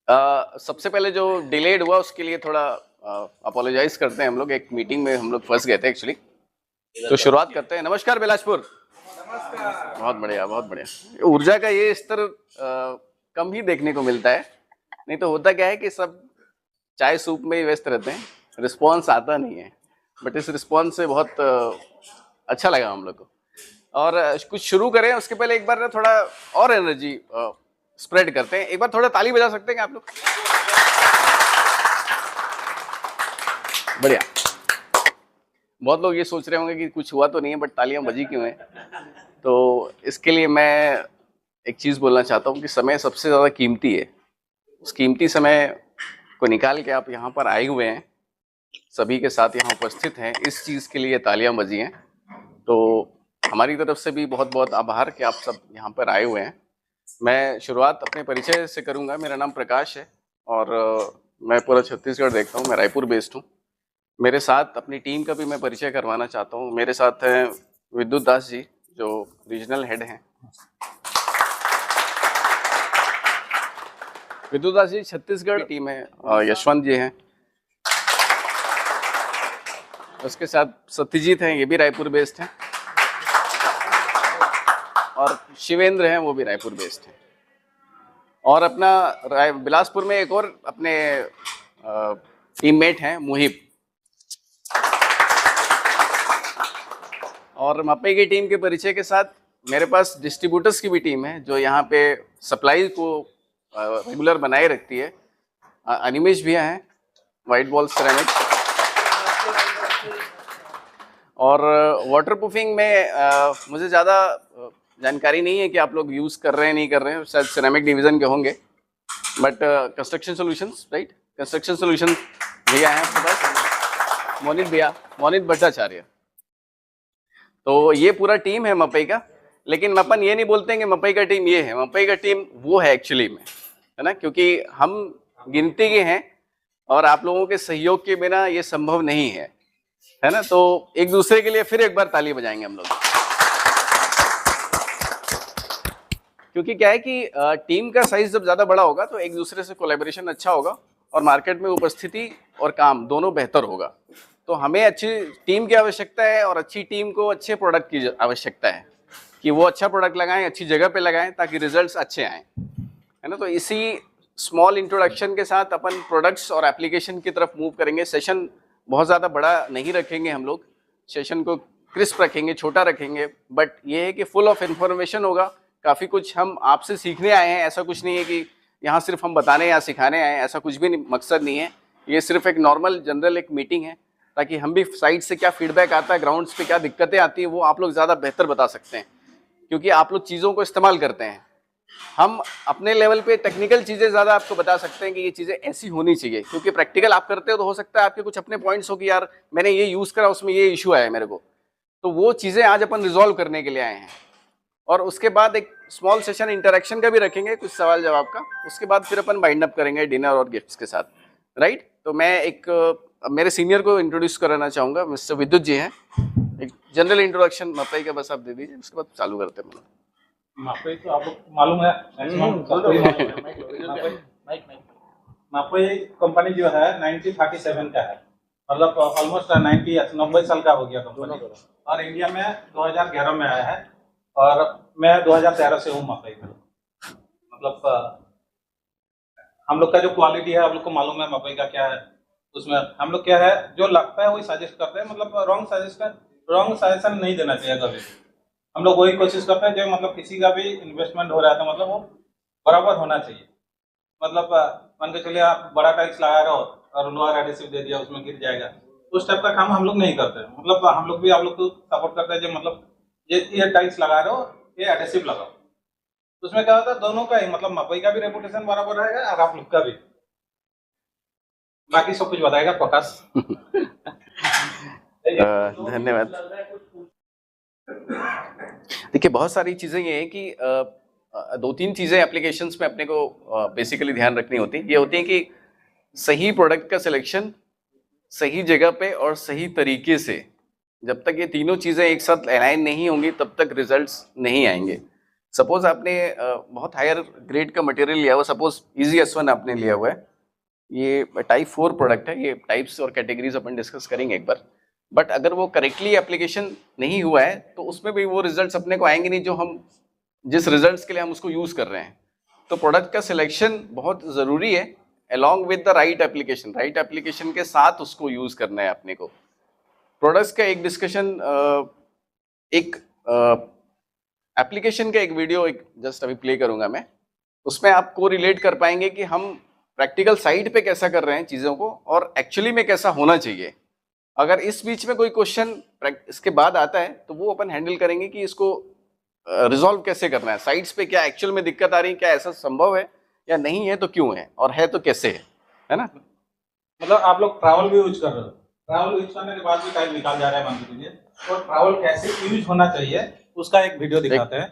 सबसे पहले जो डिलेड हुआ उसके लिए थोड़ा अपोलोजाइज करते हैं हम लोग। एक मीटिंग में हम लोग फंस गए थे एक्चुअली, तो शुरुआत करते हैं। नमस्कार बिलासपुर। नमस्कार। बहुत बढ़िया, बहुत बढ़िया। ऊर्जा का ये स्तर कम ही देखने को मिलता है, नहीं तो होता क्या है कि सब चाय सूप में ही व्यस्त रहते हैं, रिस्पॉन्स आता नहीं है। बट इस रिस्पॉन्स से बहुत अच्छा लगा हम लोग को। और कुछ शुरू करें उसके पहले एक बार ना थोड़ा और एनर्जी स्प्रेड करते हैं। एक बार थोड़ा ताली बजा सकते हैं आप लोग? बढ़िया। बहुत लोग ये सोच रहे होंगे कि कुछ हुआ तो नहीं है, बट तालियां बजी क्यों हैं? तो इसके लिए मैं एक चीज़ बोलना चाहता हूँ कि समय सबसे ज़्यादा कीमती है। उस कीमती समय को निकाल के आप यहाँ पर आए हुए हैं, सभी के साथ यहाँ उपस्थित हैं, इस चीज़ के लिए तालियां बजी हैं। तो हमारी तरफ से भी बहुत बहुत आभार कि आप सब यहाँ पर आए हुए हैं। मैं शुरुआत अपने परिचय से करूँगा। मेरा नाम प्रकाश है और मैं पूरा छत्तीसगढ़ देखता हूँ। मैं रायपुर बेस्ड हूँ। मेरे साथ अपनी टीम का भी मैं परिचय करवाना चाहता हूँ। मेरे साथ हैं विद्युत दास जी, जो रीजनल हेड हैं। विद्युत दास जी छत्तीसगढ़ टीम है। यशवंत जी हैं, उसके साथ सत्यजीत हैं, ये भी रायपुर बेस्ड हैं। और शिवेंद्र हैं, वो भी रायपुर बेस्ड हैं। और अपना बिलासपुर में एक और अपने टीममेट हैं, मुहिब। और मप्पई की टीम के परिचय के साथ मेरे पास डिस्ट्रीब्यूटर्स की भी टीम है, जो यहाँ पे सप्लाई को रेगुलर बनाए रखती है। अनिमेश भैया हैं, वाइट बॉल सिरेमिक। और वाटर प्रूफिंग में मुझे ज़्यादा जानकारी नहीं है कि आप लोग यूज़ कर रहे हैं नहीं कर रहे हैं, शायद सिरेमिक डिवीज़न के होंगे। But construction solutions, right, construction solutions भैया हैं आपके पास, मोनित भैया, मोनित भट्टाचार्य। तो ये पूरा टीम है मप्पई का। लेकिन अपन ये नहीं बोलते हैं कि मप्पई का टीम ये है, मप्पई का टीम वो है एक्चुअली में, है ना, क्योंकि हम गिनती के हैं और आप लोगों के सहयोग के बिना ये संभव नहीं है ना। तो एक दूसरे के लिए फिर एक बार ताली बजाएंगे हम लोग, क्योंकि क्या है कि टीम का साइज जब ज़्यादा बड़ा होगा तो एक दूसरे से कोलैबोरेशन अच्छा होगा और मार्केट में उपस्थिति और काम दोनों बेहतर होगा। तो हमें अच्छी टीम की आवश्यकता है और अच्छी टीम को अच्छे प्रोडक्ट की आवश्यकता है कि वो अच्छा प्रोडक्ट लगाएं, अच्छी जगह पे लगाएं, ताकि रिजल्ट्स अच्छे आएँ, है ना। तो इसी स्मॉल इंट्रोडक्शन के साथ अपन प्रोडक्ट्स और एप्लीकेशन की तरफ मूव करेंगे। सेशन बहुत ज़्यादा बड़ा नहीं रखेंगे हम लोग, सेशन को क्रिस्प रखेंगे, छोटा रखेंगे, बट ये है कि फुल ऑफ इंफॉर्मेशन होगा। काफ़ी कुछ हम आपसे सीखने आए हैं, ऐसा कुछ नहीं है कि यहाँ सिर्फ हम बताने या सिखाने आए हैं, ऐसा कुछ भी मकसद नहीं है। ये सिर्फ एक नॉर्मल जनरल एक मीटिंग है, ताकि हम भी साइड से क्या फीडबैक आता है, ग्राउंड्स पे क्या दिक्कतें आती है, वो आप लोग ज़्यादा बेहतर बता सकते हैं, क्योंकि आप लोग चीज़ों को इस्तेमाल करते हैं। हम अपने लेवल पे टेक्निकल चीज़ें ज़्यादा आपको बता सकते हैं कि ये चीज़ें ऐसी होनी चाहिए, क्योंकि प्रैक्टिकल आप करते हो तो हो सकता है आपके कुछ अपने पॉइंट्स हो कि यार मैंने ये यूज़ करा, उसमें ये इशू आया मेरे को। तो वो चीज़ें आज अपन रिजॉल्व करने के लिए आए हैं। और उसके बाद एक स्मॉल सेशन इंटरेक्शन का भी रखेंगे, कुछ सवाल जवाब का। उसके बाद फिर अपन बाइंड अप करेंगे डिनर और गिफ्ट्स के साथ, राइट। तो मैं एक मेरे सीनियर को इंट्रोड्यूस कराना चाहूँगा, मिस्टर विद्युत जी हैं। एक जनरल इंट्रोडक्शन मप्पई का बस आप दे दीजिए, उसके बाद चालू करते हैं। मप्पई तो आप लोग मालूम है, मप्पई कंपनी जो है 1937 का है, मतलब ऑलमोस्ट 90 साल का हो गया कंपनी। और इंडिया में 2011 में आया है और मैं 2013 से हूँ मप्पई में। मतलब हम लोग का जो क्वालिटी है आप लोग को मालूम है मप्पई का क्या है। उसमें हम लोग क्या है, जो लगता है वही सजेस्ट करते हैं, मतलब रॉन्ग सजेशन नहीं देना चाहिए कभी। हम लोग वही कोशिश करते हैं जो मतलब किसी का भी इन्वेस्टमेंट हो रहा है तो मतलब वो बराबर होना चाहिए। मतलब मान के चलिए आप बड़ा टाइल्स लगा रहे हो और लोअर एडिसिव दे दिया, उसमें गिर जाएगा, उस टाइप का काम हम लोग नहीं करते। मतलब हम लोग भी आप लोग को सपोर्ट करते हैं जो मतलब ये टाइल्स लगा रहे हो, ये एडिसिव लगाओ। तो उसमें क्या होता है, दोनों का ही मतलब मप्पई का भी रेपुटेशन बराबर रहेगा और आप लोग का भी। बाकी सब कुछ बताएगा प्रकाश। धन्यवाद। देखिए, बहुत सारी चीज़ें ये हैं कि दो तीन चीज़ें एप्लीकेशंस में अपने को बेसिकली ध्यान रखनी होती है। ये होती है कि सही प्रोडक्ट का सिलेक्शन सही जगह पे और सही तरीके से। जब तक ये तीनों चीज़ें एक साथ अलाइन नहीं होंगी तब तक रिजल्ट्स नहीं आएंगे। सपोज आपने बहुत हायर ग्रेड का मटेरियल लिया हुआ, सपोज इजी S1 आपने लिया हुआ है, ये टाइप 4 प्रोडक्ट है, ये टाइप्स और कैटेगरीज अपन डिस्कस करेंगे एक बार, बट अगर वो करेक्टली एप्लीकेशन नहीं हुआ है तो उसमें भी वो रिजल्ट्स अपने को आएंगे नहीं जो हम जिस रिजल्ट्स के लिए हम उसको यूज कर रहे हैं। तो प्रोडक्ट का सिलेक्शन बहुत ज़रूरी है, along with the right application के साथ उसको यूज करना है अपने को। प्रोडक्ट्स का एक डिस्कशन, एक एप्लीकेशन का एक वीडियो एक जस्ट अभी प्ले करूंगा मैं, उसमें आपको रिलेट कर पाएंगे कि हम प्रैक्टिकल साइड पे कैसा कर रहे हैं चीज़ों को और एक्चुअली में कैसा होना चाहिए। अगर इस बीच में कोई क्वेश्चन इसके बाद आता है तो वो अपन हैंडल करेंगे कि इसको रिजॉल्व कैसे करना है, साइड्स पे क्या एक्चुअल में दिक्कत आ रही है, क्या ऐसा संभव है या नहीं है तो क्यों है, और है तो कैसे है ना। मतलब आप लोग ट्रैवल भी यूज कर रहे हो, ट्रैवल यूज करने के बाद भी टाइम निकाल जा रहा है मान लीजिए, तो ट्रैवल कैसे यूज होना चाहिए उसका एक वीडियो दिखाते हैं।